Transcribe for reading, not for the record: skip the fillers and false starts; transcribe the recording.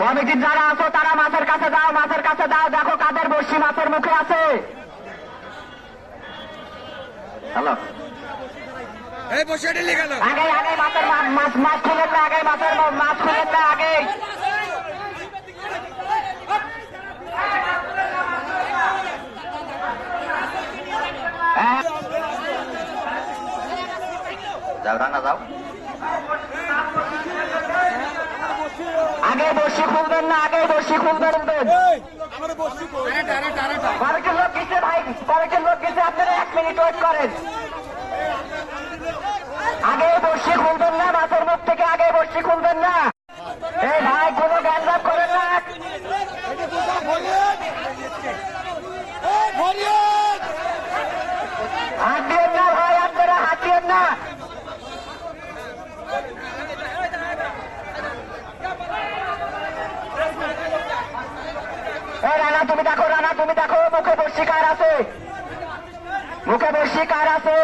কমিটির যারা আছো তারা মাছের কাছে যাও, মাছের কাছে যাও, দেখো কাদের বড়শি মাছের মুখে আছে। হ্যালো, আগে আগে মাছের মাছ খুলেন না, আগে মাছের মাছ খুলেন না, আগে যাও, রান্না যাও। আগে বর্ষি খুলবেন না, আগে বর্ষি খুলবেন। কয়েকজন লোক গেছে ভাই, কয়েকজন লোক গেছে, আপনারা 1 মিনিট ওয়েট করেন। আগে বর্ষি খুলবেন না, মাছের মুখ থেকে আগে বর্ষি খুলবেন না। এই ভাই কোনো গ্যাঞ্জাম করেন না, হাত দিয়েন না ভাই, আপনারা হাত দিয়েন না। রানা তুমি দেখো, রানা তুমি দেখো মুখে বর্ষি কার আছে, মুখে বর্ষি কার আছে।